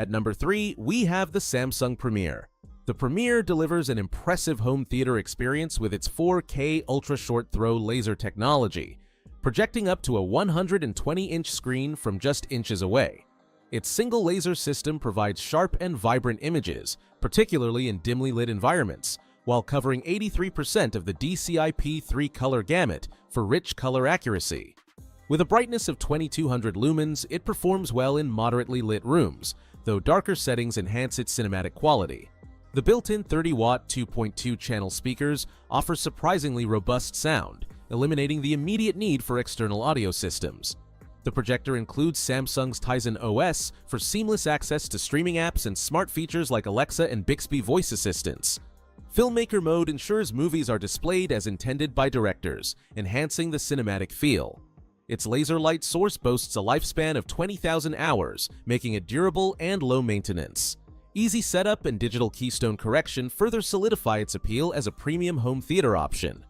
At number 3, we have the Samsung Premier. The Premier delivers an impressive home theater experience with its 4K ultra-short throw laser technology, projecting up to a 120-inch screen from just inches away. Its single laser system provides sharp and vibrant images, particularly in dimly lit environments, while covering 83% of the DCI-P3 color gamut for rich color accuracy. With a brightness of 2200 lumens, it performs well in moderately lit rooms, though darker settings enhance its cinematic quality. The built-in 30-watt 2.2-channel speakers offer surprisingly robust sound, eliminating the immediate need for external audio systems. The projector includes Samsung's Tizen OS for seamless access to streaming apps and smart features like Alexa and Bixby voice assistants. Filmmaker mode ensures movies are displayed as intended by directors, enhancing the cinematic feel. Its laser light source boasts a lifespan of 20,000 hours, making it durable and low maintenance. Easy setup and digital keystone correction further solidify its appeal as a premium home theater option.